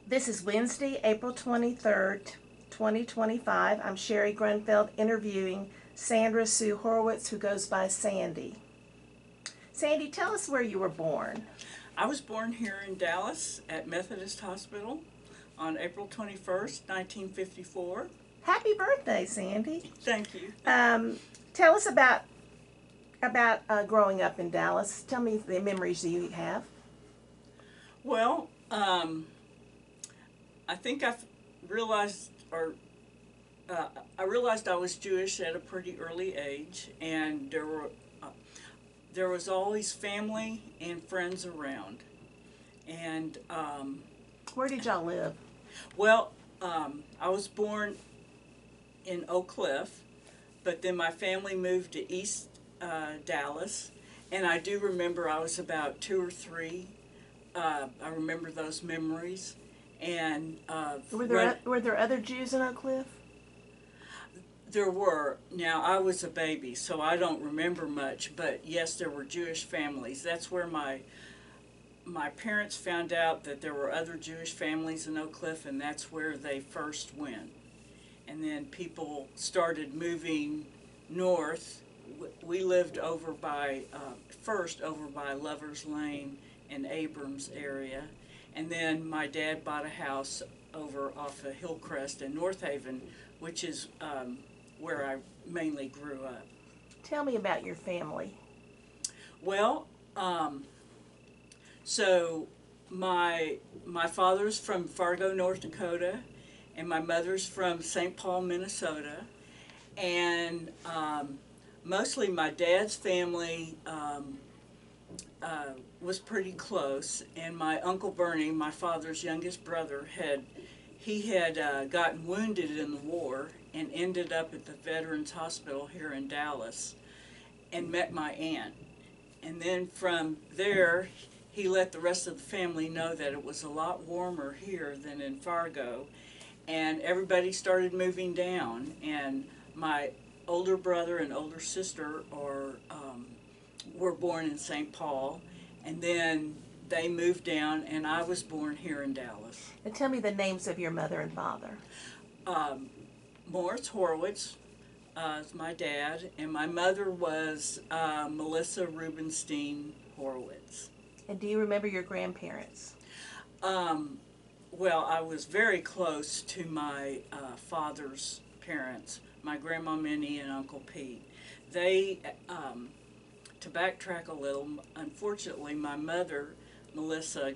This is Wednesday, April 23rd, 2025. I'm Sherrie Grunfeld interviewing Sandra Sue Horowitz, who goes by Sandy. Sandy, tell us where you were born. I was born here in Dallas at Methodist Hospital on April 21st, 1954. Happy birthday, Sandy. Thank you. Tell us about growing up in Dallas. Tell me the memories that you have. Well, I think I've realized, I realized I was Jewish at a pretty early age, and there was always family and friends around. And Where did y'all live? well, I was born in Oak Cliff, but then my family moved to East Dallas, and I do remember I was about 2 or 3. I remember those memories. And Were there other Jews in Oak Cliff? there were. Now, I was a baby, so I don't remember much, but yes, there were Jewish families. That's where my parents found out that there were other Jewish families in Oak Cliff, and that's where they first went. And then people started moving north. We lived over by, first over by Lover's Lane and Abrams area. And then my dad bought a house over off of Hillcrest in North Haven, which is where I mainly grew up. Tell me about your family. Well, so my father's from Fargo, North Dakota, and my mother's from St. Paul, Minnesota. And mostly my dad's family was pretty close, and my Uncle Bernie, my father's youngest brother, had gotten wounded in the war and ended up at the Veterans Hospital here in Dallas and met my aunt. And then from there, he let the rest of the family know that it was a lot warmer here than in Fargo, and everybody started moving down. And my older brother and older sister were born in St. Paul, and then they moved down, and I was born here in Dallas. And tell me the names of your mother and father. Morris Horowitz is my dad, and my mother was Melissa Rubenstein Horowitz. And do you remember your grandparents? Well, I was very close to my father's parents, my Grandma Minnie and Uncle Pete. They, to backtrack a little, unfortunately, my mother, Melissa,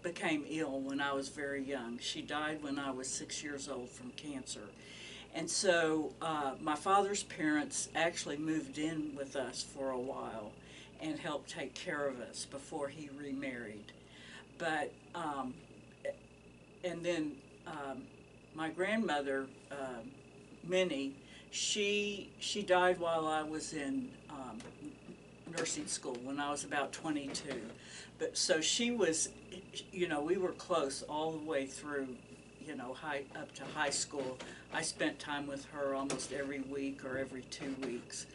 became ill when I was very young. She died when I was 6 years old from cancer. And so my father's parents actually moved in with us for a while and helped take care of us before he remarried. But, and then my grandmother, Minnie, she died while I was in nursing school when I was about 22. But so she was, we were close all the way through, up to high school. I spent time with her almost every week or every 2 weeks.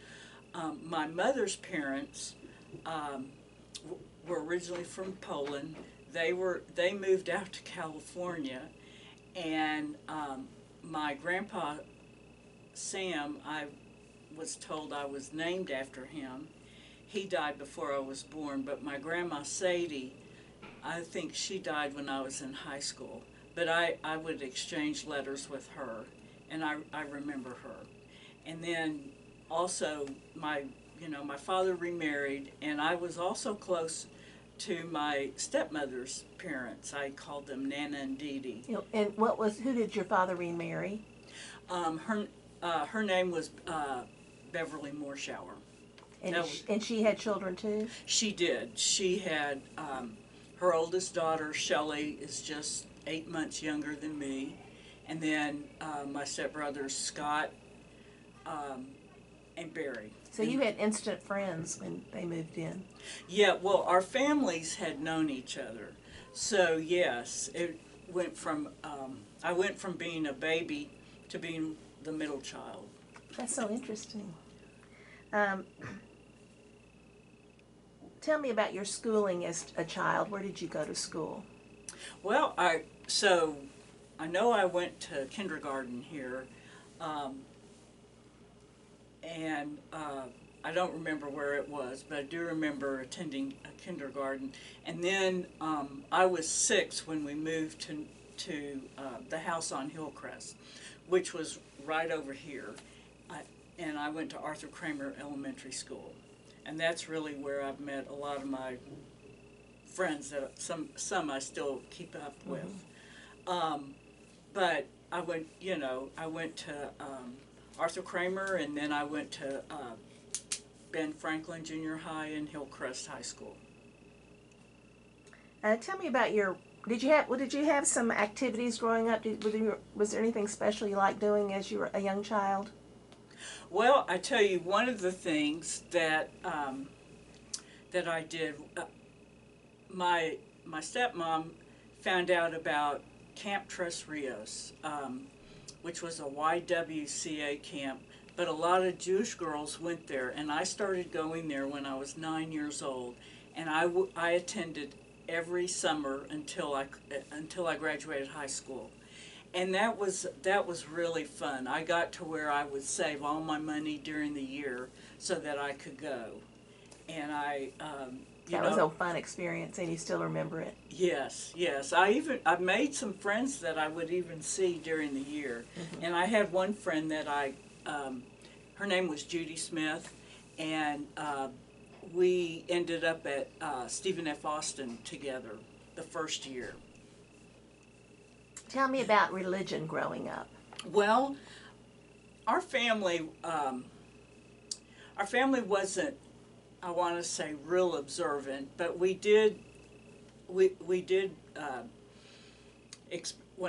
My mother's parents were originally from Poland. They moved out to California, and my grandpa Sam, I was told I was named after him. He died before I was born, but my grandma Sadie, I think she died when I was in high school. But I would exchange letters with her, and I remember her. And then also my father remarried, and I was also close to my stepmother's parents. I called them Nana and Dee Dee. And who did your father remarry? Her name was Beverly Moorshower. And she had children too? She did. She had, her oldest daughter, Shelley, is just 8 months younger than me. And then my stepbrothers, Scott and Barry. So you had instant friends when they moved in? Yeah, well, our families had known each other. So yes, it went from, I went from being a baby to being the middle child. That's so interesting. Tell me about your schooling as a child. Where did you go to school? Well, I know I went to kindergarten here, um, and I don't remember where it was, but I do remember attending a kindergarten. And then I was 6 when we moved to the house on Hillcrest, which was right over here. I, and I went to Arthur Kramer Elementary School, and that's really where I've met a lot of my friends that some I still keep up with. But I went to Arthur Kramer, and then I went to Ben Franklin Junior High and Hillcrest High School. Tell me about your. Did you have some activities growing up? Was there anything special you liked doing as you were a young child? Well, I tell you, one of the things that that I did, my stepmom found out about Camp Tres Rios, which was a YWCA camp, but a lot of Jewish girls went there, and I started going there when I was 9 years old, and I attended every summer until I graduated high school. And that was really fun. I got to where I would save all my money during the year so that I could go. And That was a fun experience, and you still remember it. Yes. I made some friends that I would even see during the year. And I had one friend that her name was Judy Smith, and we ended up at Stephen F. Austin together the first year. Tell me about religion growing up. Well, our family wasn't, I want to say, real observant, but we did when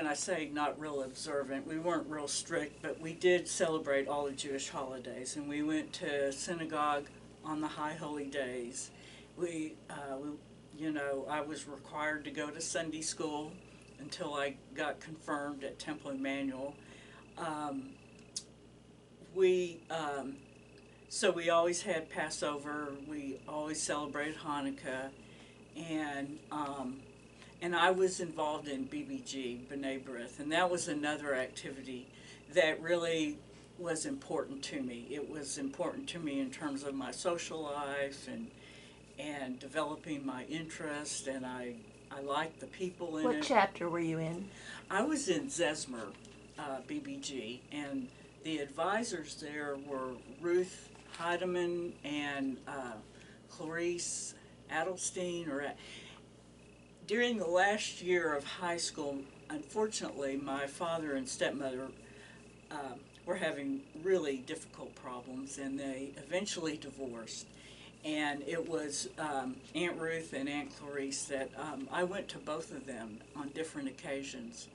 I say not real observant, we weren't real strict, but we did celebrate all the Jewish holidays, and we went to synagogue on the high holy days. I was required to go to Sunday school until I got confirmed at Temple Emmanuel. So we always had Passover. We always celebrated Hanukkah, and I was involved in BBG, B'nai B'rith, and that was another activity that really was important to me. It was important to me in terms of my social life and developing my interest, and I liked the people in it. What chapter were you in? I was in Zesmer, BBG, and the advisors there were Ruth Heidemann and Clarice Adelstein. During the last year of high school, unfortunately, my father and stepmother were having really difficult problems, and they eventually divorced. And it was Aunt Ruth and Aunt Clarice that I went to both of them on different occasions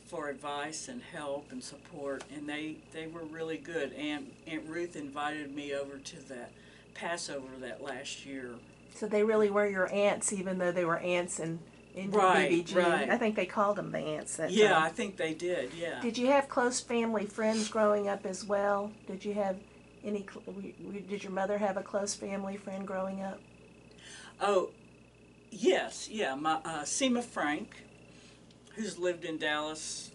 for advice and help and support, and they were really good. Aunt Ruth invited me over to that Passover that last year. So they really were your aunts, even though they were aunts in BBG. Right. I think they called them the aunts that Yeah, time. I think they did, yeah. Did you have close family friends growing up as well? Did you have did your mother have a close family friend growing up? Oh, yes, yeah. My Seema Frank, who's lived in Dallas.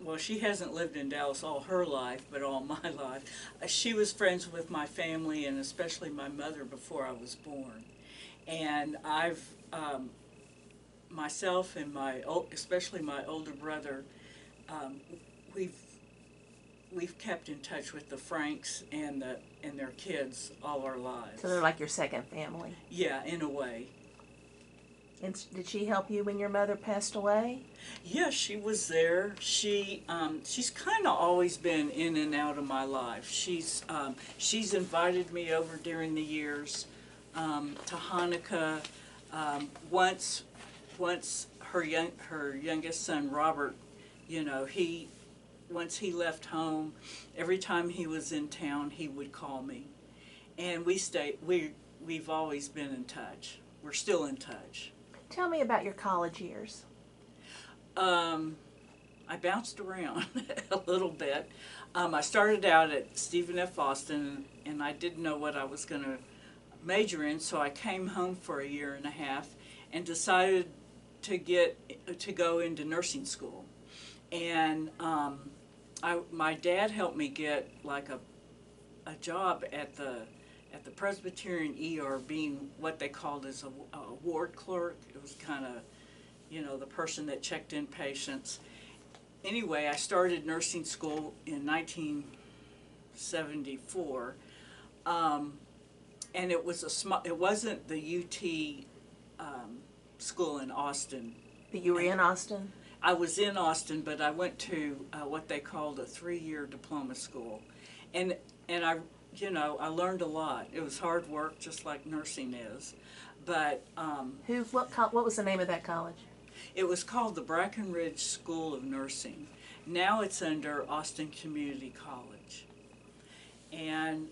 Well, she hasn't lived in Dallas all her life, but all my life. She was friends with my family, and especially my mother, before I was born. And I've, myself and especially my older brother, we've kept in touch with the Franks and their kids all our lives. So they're like your second family. Yeah, in a way. And did she help you when your mother passed away? Yeah, she was there. She's kind of always been in and out of my life. She's invited me over during the years to Hanukkah. Once her youngest son Robert, once he left home, every time he was in town, he would call me, and we've always been in touch. We're still in touch. Tell me about your college years. I bounced around a little bit. I started out at Stephen F. Austin, and I didn't know what I was going to major in, so I came home for a year and a half and decided to go into nursing school, and my dad helped me get like a job at the Presbyterian ER, being what they called as a ward clerk. It was kind of, you know, the person that checked in patients. Anyway, I started nursing school in 1974, and it was it wasn't the UT school in Austin. But you were in Austin? I was in Austin, but I went to what they called a 3-year diploma school, and I, you know, I learned a lot. It was hard work, just like nursing is, but what was the name of that college? it was called the Brackenridge School of Nursing. Now it's under Austin Community College, and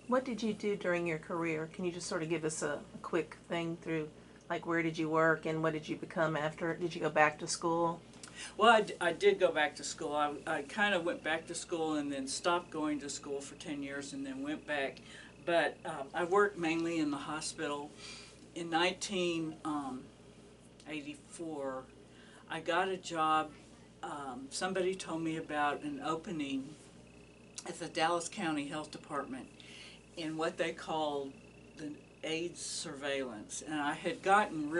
what did you do during your career? Can you just sort of give us a quick thing through, like, where did you work and what did you become after? Did you go back to school? Well, I did go back to school. I kind of went back to school and then stopped going to school for 10 years and then went back. But I worked mainly in the hospital. In 1984, I got a job. Somebody told me about an opening at the Dallas County Health Department in what they called the AIDS surveillance. And I had gotten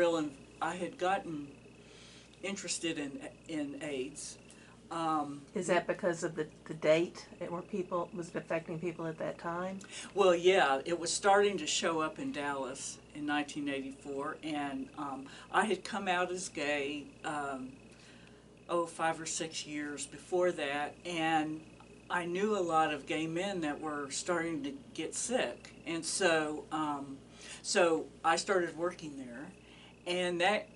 interested in AIDS. Is that because of the date where was it affecting people at that time? Well, yeah, it was starting to show up in Dallas in 1984, and I had come out as gay 5 or 6 years before that, and I knew a lot of gay men that were starting to get sick, and so I started working there, and that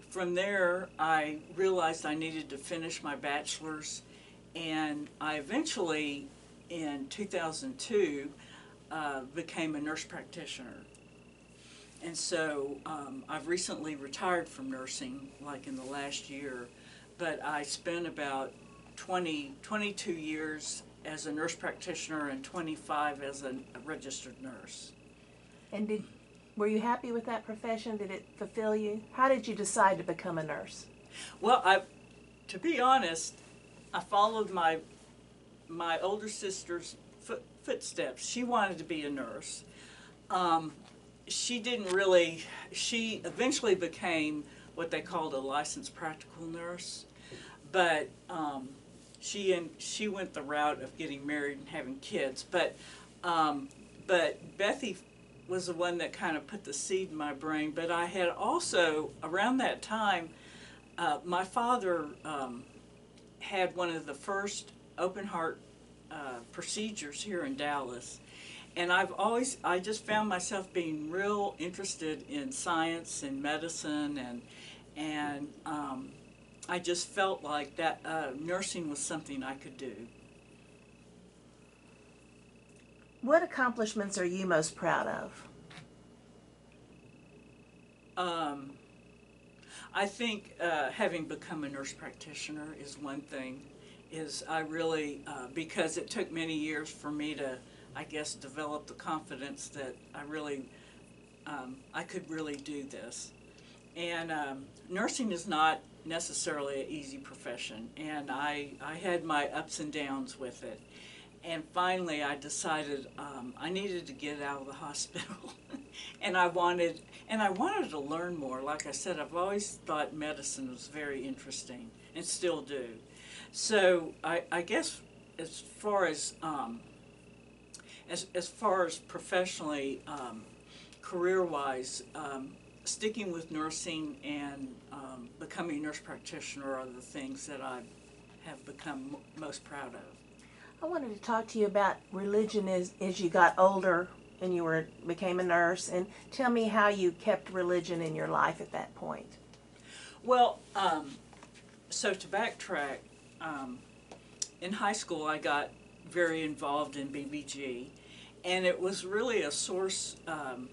from there I realized I needed to finish my bachelor's, and I eventually, in 2002, became a nurse practitioner. And so I've recently retired from nursing, like in the last year, but I spent about 22 years as a nurse practitioner and 25 as a registered nurse. And were you happy with that profession? Did it fulfill you? How did you decide to become a nurse? Well, to be honest, I followed my older sister's footsteps. She wanted to be a nurse. She eventually became what they called a licensed practical nurse, but she went the route of getting married and having kids. But Bethy was the one that kind of put the seed in my brain. But I had also, around that time, my father had one of the first open heart procedures here in Dallas. And I just found myself being real interested in science and medicine, and I just felt like that nursing was something I could do. What accomplishments are you most proud of? I think having become a nurse practitioner is one thing. I really, because it took many years for me to, I guess, develop the confidence that I could really do this. And nursing is not necessarily an easy profession, and I had my ups and downs with it. And finally I decided I needed to get out of the hospital and I wanted to learn more. Like I said, I've always thought medicine was very interesting and still do. So I guess as far as professionally, career-wise, sticking with nursing and becoming a nurse practitioner are the things that I have become most proud of. I wanted to talk to you about religion as you got older and you became a nurse, and tell me how you kept religion in your life at that point. Well, so to backtrack, in high school I got very involved in BBG, and it was really a source of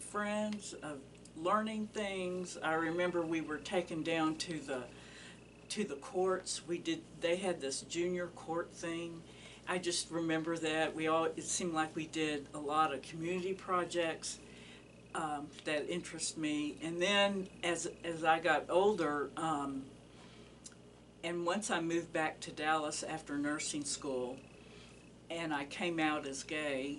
friends, of learning things. I remember we were taken down to the courts. They had this junior court thing. I just remember that it seemed like we did a lot of community projects, that interest me. And then as I got older, and once I moved back to Dallas after nursing school, and I came out as gay,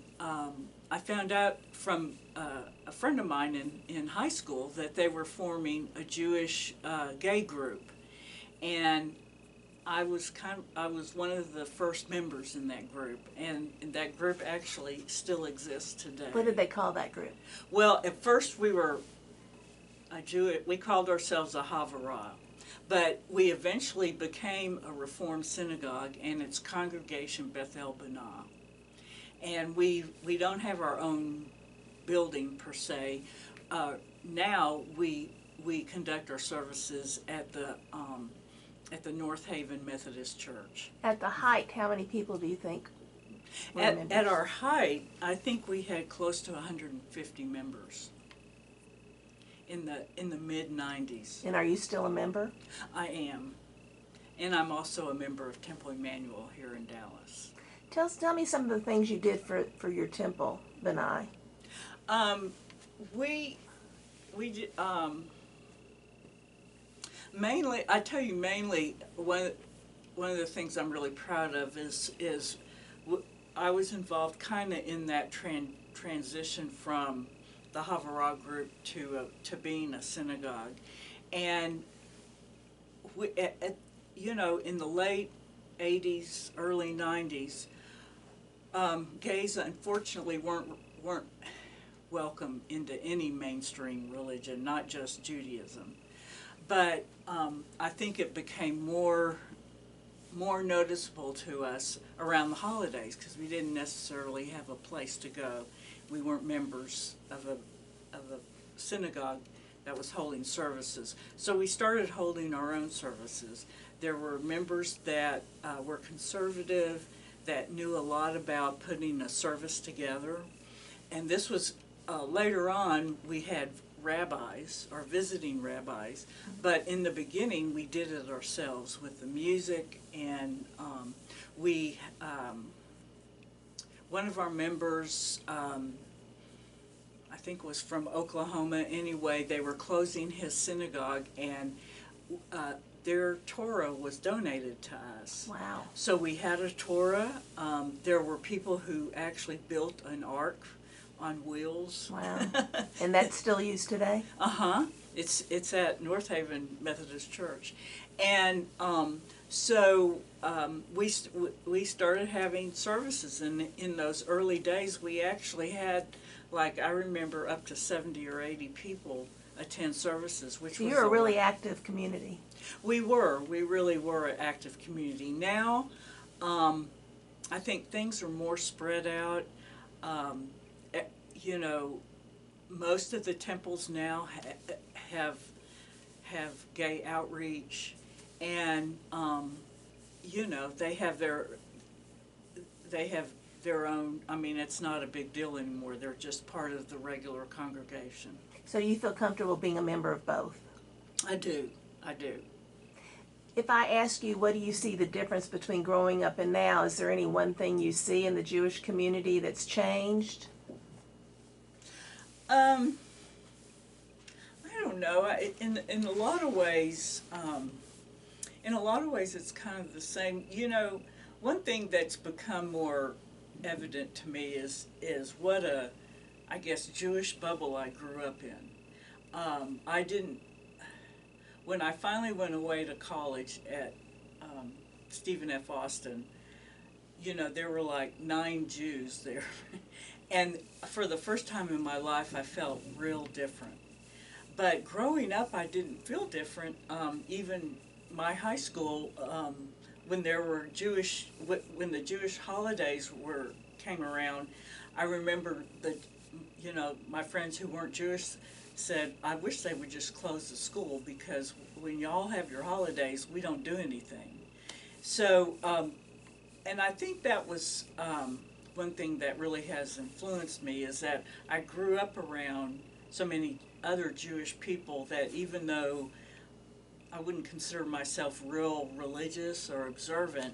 I found out from a friend of mine in high school that they were forming a Jewish gay group, and I was one of the first members in that group, and that group actually still exists today. What did they call that group? Well, at first we were we called ourselves a Havurah, but we eventually became a Reformed synagogue, and it's Congregation Bethel B'nai. And we don't have our own building per se. Now we conduct our services at the North Haven Methodist Church. At the height, how many people do you think were members? At our height, I think we had close to 150 members in the mid-90s. And are you still a member? I am. And I'm also a member of Temple Emmanuel here in Dallas. Tell me some of the things you did for your temple, Benai. We did, mainly, I tell you, mainly one of the things I'm really proud of is I was involved kind of in that transition from the Havurah group to being a synagogue, and we, in the late 80s, early 90s, gays unfortunately weren't welcome into any mainstream religion, not just Judaism. But I think it became more noticeable to us around the holidays because we didn't necessarily have a place to go. We weren't members of a synagogue that was holding services. So we started holding our own services. There were members that were conservative, that knew a lot about putting a service together. And this was, later on, we had rabbis, or visiting rabbis, but in the beginning we did it ourselves with the music, and one of our members, I think was from Oklahoma anyway, they were closing his synagogue, and their Torah was donated to us. Wow. So we had a Torah. There were people who actually built an ark on wheels. Wow. And that's still used today? Uh-huh. It's at North Haven Methodist Church. And so we started having services, and in those early days we actually had, like, I remember up to 70 or 80 people attend services, which So was you're a really active community. We really were an active community. Now, I think things are more spread out. Most of the temples now have gay outreach, and they have their own. I mean, it's not a big deal anymore. They're just part of the regular congregation. So you feel comfortable being a member of both? I do. If I ask you, what do you see the difference between growing up and now? Is there any one thing you see in the Jewish community that's changed? I don't know. In a lot of ways, it's kind of the same. One thing that's become more evident to me is what a, I guess, Jewish bubble I grew up in. I didn't. When I finally went away to college at Stephen F. Austin, there were like 9 Jews there. And for the first time in my life, I felt real different. But growing up, I didn't feel different. Even my high school, when there were when the Jewish holidays came around, I remember my friends who weren't Jewish said, I wish they would just close the school, because when y'all have your holidays, we don't do anything. So, and I think that was one thing that really has influenced me, is that I grew up around so many other Jewish people that even though I wouldn't consider myself real religious or observant,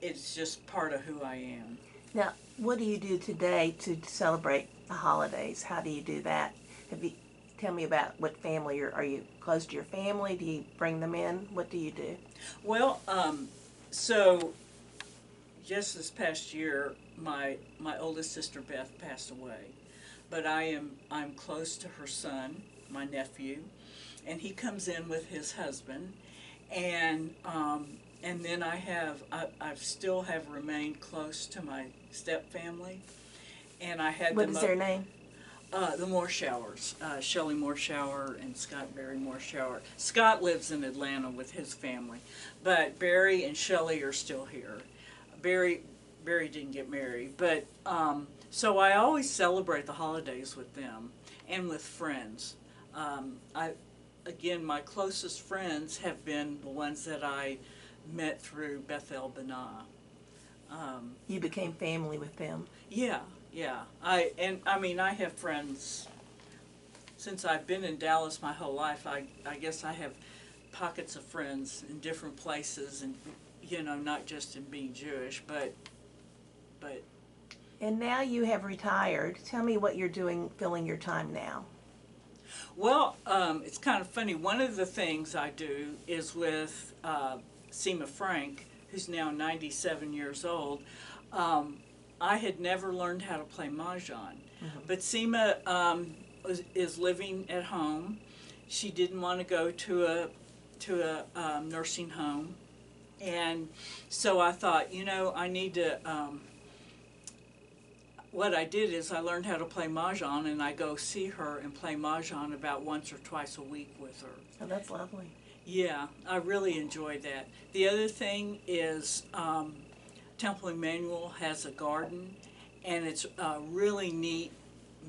it's just part of who I am. Now, what do you do today to celebrate the holidays? How do you do that? Have you, tell me about what family are you close to your family? Do you bring them in? What do you do? Well, so just this past year, my oldest sister Beth passed away, but I'm close to her son, my nephew, and he comes in with his husband, and then I still have remained close to my step family, and I had What is their name? The Moreshowers, Shelley Moreshower and Scott Barry Moreshower. Scott lives in Atlanta with his family, but Barry and Shelley are still here. Barry didn't get married, but so I always celebrate the holidays with them and with friends. Again, my closest friends have been the ones that I met through Beth El Benah. You became family with them. Yeah, yeah. I have friends since I've been in Dallas my whole life. I guess I have pockets of friends in different places, and not just in being Jewish, but. And now you have retired. Tell me what you're doing, filling your time now. Well, it's kind of funny. One of the things I do is with Seema Frank, who's now 97 years old. I had never learned how to play mahjong, but Seema is living at home. She didn't want to go to a nursing home, and so I thought, I need to. What I did is I learned how to play mahjong, and I go see her and play mahjong about once or twice a week with her. Oh, that's lovely. Yeah, I really enjoy that. The other thing is Temple Emmanuel has a garden, and it's a really neat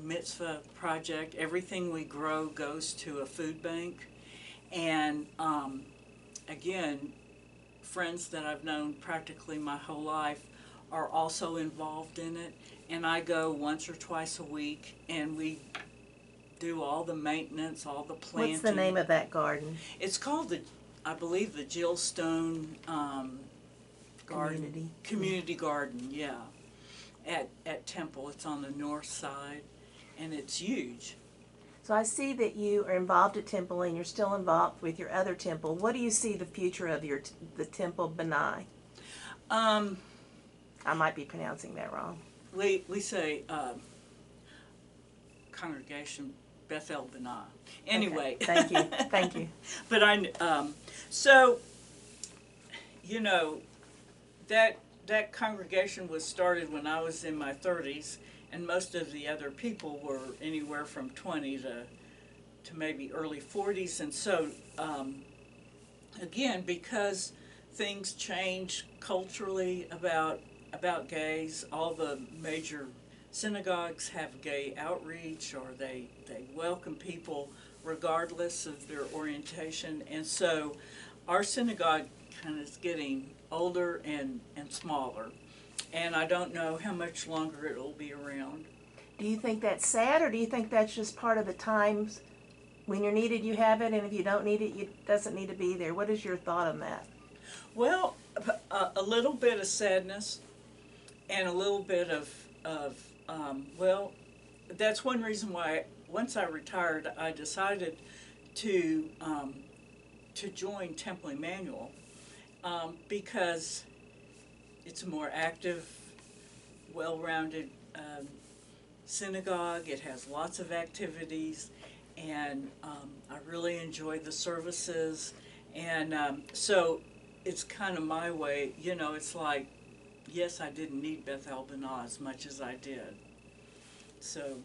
mitzvah project. Everything we grow goes to a food bank, and again, friends that I've known practically my whole life are also involved in it, and I go once or twice a week, and we do all the maintenance, all the planting. What's the name of that garden? It's called I believe the Jill Stone Garden. Community Garden, yeah. At Temple, it's on the north side, and it's huge. So I see that you are involved at Temple, and you're still involved with your other temple. What do you see the future of the Temple Benai? I might be pronouncing that wrong. We say congregation Beth El Benah. Anyway. Okay. Thank you. But so that congregation was started when I was in my 30s, and most of the other people were anywhere from 20 to maybe early 40s, and so again, because things change culturally about gays, all the major synagogues have gay outreach, or they welcome people regardless of their orientation, and so our synagogue kind of is getting older and smaller, and I don't know how much longer it will be around. Do you think that's sad, or do you think that's just part of the times? When you're needed, you have it, and if you don't need it, it doesn't need to be there. What is your thought on that? Well, a little bit of sadness, and a little bit of well, that's one reason why once I retired, I decided to join Temple Emmanuel, because it's a more active, well-rounded synagogue. It has lots of activities, and I really enjoy the services, and so it's kind of my way, it's like, yes, I didn't need Beth El Benah as much as I did. So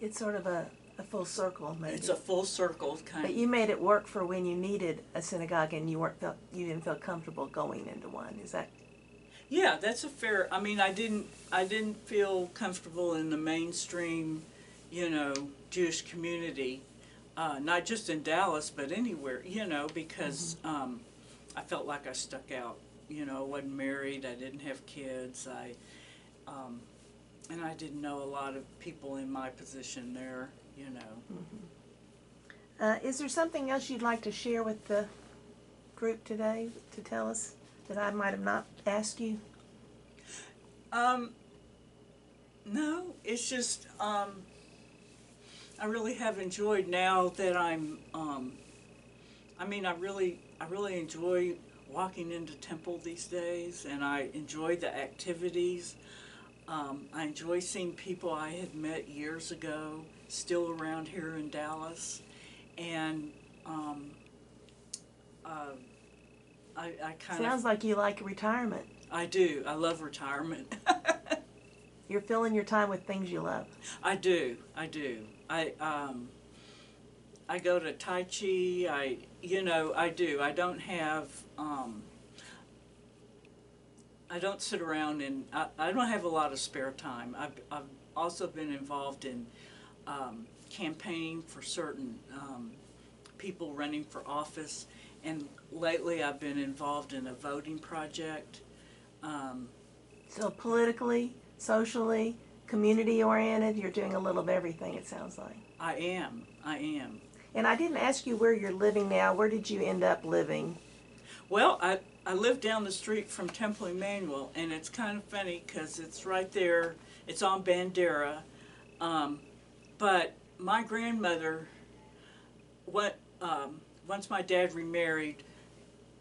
it's sort of a full circle, maybe. It's a full circle kind of. But you made it work for when you needed a synagogue and you didn't feel comfortable going into one. Is that? Yeah, that's a fair. I mean, I didn't feel comfortable in the mainstream, Jewish community, not just in Dallas, but anywhere, because I felt like I stuck out. I wasn't married, I didn't have kids, and I didn't know a lot of people in my position there, Is there something else you'd like to share with the group today, to tell us that I might have not asked you? No, it's just, I really have enjoyed now that I'm, I mean, I really enjoy walking into Temple these days, and I enjoy the activities. I enjoy seeing people I had met years ago still around here in Dallas, and uh, I kind Sounds of, like you like retirement. I do. I love retirement. You're filling your time with things you love. I do. I do. I go to Tai Chi. I do. I don't have. I don't sit around and I don't have a lot of spare time. I've also been involved in campaigning for certain people running for office, and lately I've been involved in a voting project. So politically, socially, community oriented, you're doing a little of everything, it sounds like. I am. And I didn't ask you where you're living now. Where did you end up living? Well, I live down the street from Temple Emmanuel, and it's kind of funny because it's right there. It's on Bandera. But my grandmother, once my dad remarried,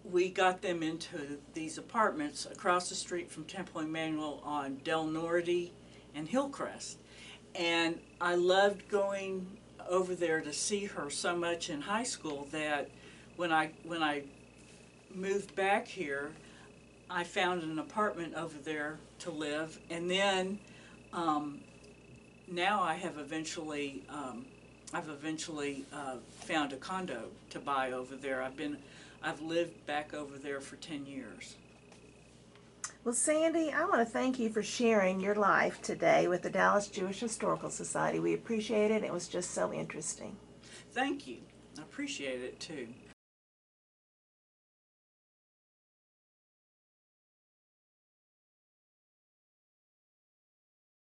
we got them into these apartments across the street from Temple Emmanuel on Del Norte and Hillcrest. And I loved going over there to see her so much in high school that when I moved back here, I found an apartment over there to live, and then now I've eventually found a condo to buy over there. I've lived back over there for 10 years. Well, Sandy, I want to thank you for sharing your life today with the Dallas Jewish Historical Society. We appreciate it. It was just so interesting. Thank you. I appreciate it too.